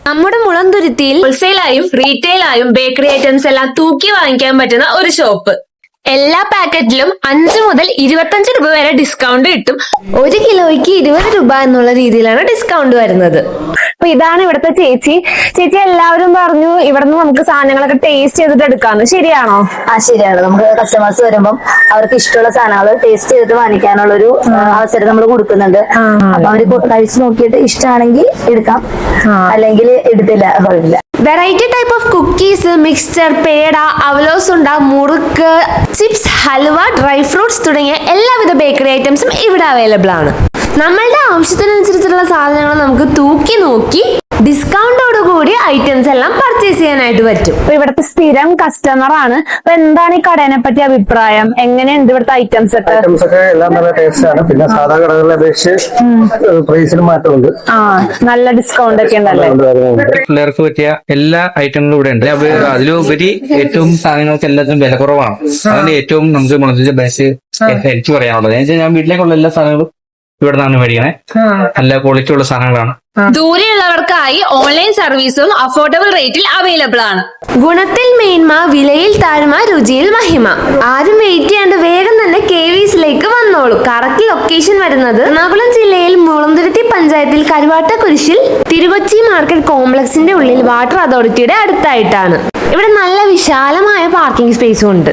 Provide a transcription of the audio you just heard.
നമ്മുടെ മുളന്തുരുത്തിയിൽ ഹോൾസെയിലായും റീറ്റെയിലായും bakery items എല്ലാം തൂക്കി വാങ്ങിക്കാൻ പറ്റുന്ന ഒരു ഷോപ്പ്. എല്ലാ പാക്കറ്റിലും 5 മുതൽ 25 രൂപ വരെ ഡിസ്കൗണ്ട് കിട്ടും. 1 കിലോയ്ക്ക് 20 രൂപ എന്നുള്ള രീതിയിലാണ് ഡിസ്കൗണ്ട് വരുന്നത്. അപ്പൊ ഇതാണ് ഇവിടുത്തെ ചേച്ചി. എല്ലാവരും പറഞ്ഞു ഇവിടുന്ന് നമുക്ക് സാധനങ്ങളൊക്കെ ടേസ്റ്റ് ചെയ്തിട്ട് എടുക്കാന്ന്. ശരിയാണോ? ശരിയാണ്. നമുക്ക് കസ്റ്റമേഴ്സ് വരുമ്പം അവർക്ക് ഇഷ്ടമുള്ള സാധനങ്ങൾ ടേസ്റ്റ് ചെയ്തിട്ട് വാങ്ങിക്കാനുള്ള ഒരു അവസരം നമ്മൾ കൊടുക്കുന്നുണ്ട്. അപ്പൊ അവര് കഴിച്ചു നോക്കിയിട്ട് ഇഷ്ടമാണെങ്കിൽ എടുക്കാം, അല്ലെങ്കിൽ എടുത്തില്ല കുഴപ്പമില്ല. Variety type of cookies, mixture, peda, അവലോസുണ്ട, murukku, chips, halwa, dry fruits തുടങ്ങിയ എല്ലാവിധ ബേക്കറി ഐറ്റംസും ഇവിടെ അവൈലബിൾ ആണ്. നമ്മളുടെ ആവശ്യത്തിനനുസരിച്ചുള്ള സാധനങ്ങൾ നമുക്ക് തൂക്കി നോക്കി ഡിസ്കൗണ്ടോട് കൂടി ഐറ്റംസ് എല്ലാം പർച്ചേസ് ചെയ്യാനായിട്ട് പറ്റും. ഇവിടുത്തെ സ്ഥിരം കസ്റ്റമർ ആണ്. അപ്പൊ എന്താണ് ഈ കടേനെ പറ്റി അഭിപ്രായം? എങ്ങനെയുണ്ട് ഇവിടുത്തെ ഐറ്റംസ് ഒക്കെ? എല്ലാം നല്ല ടേസ്റ്റ് ആണ്. പിന്നെ സാധാ കടകളിലെ അപേക്ഷിച്ച് പ്രൈസിന് മാറ്റമുണ്ട്. നല്ല ഡിസ്കൗണ്ട് ഒക്കെ ഉണ്ടല്ലേ? പിള്ളേർക്ക് പറ്റിയ എല്ലാ ഐറ്റങ്ങളും ഇവിടെ ഉണ്ട്. അതിലുപരി ഏറ്റവും സാധനങ്ങൾക്ക് എല്ലാത്തിനും വില കുറവാണ്. അതാണ് ഏറ്റവും നമുക്ക് മുളന്തുരുത്തി ബേസ് എനിക്ക് പറയാനുള്ളത്. ഞാൻ വീട്ടിലേക്കുള്ള എല്ലാ സാധനങ്ങളും ഇവിടെ നിന്നാണ് മേടിക്കണേ. നല്ല ക്വാളിറ്റി ഉള്ള സാധനങ്ങളാണ്. ദൂരെയുള്ളവർക്കായി ഓൺലൈൻ സർവീസും അഫോർഡബിൾ റേറ്റിൽ അവൈലബിൾ ആണ്. ഗുണത്തിൽ മേന്മ, വിലയിൽ താഴ്മ, രുചിയിൽ മഹിമ. ആരും വെയിറ്റ് ചെയ്യാണ്ട് വേഗം തന്നെ KV'സിലേക്ക് വന്നോളൂ. കറക്റ്റ് ലൊക്കേഷൻ വരുന്നത് എറണാകുളം ജില്ലയിൽ മുളന്തുരുത്തി പഞ്ചായത്തിൽ കരുവാട്ടക്കുരിശിൽ തിരുവച്ചി മാർക്കറ്റ് കോംപ്ലക്സിന്റെ ഉള്ളിൽ വാട്ടർ അതോറിറ്റിയുടെ അടുത്തായിട്ടാണ്. ഇവിടെ നല്ല വിശാലമായ പാർക്കിംഗ് സ്പേസും ഉണ്ട്.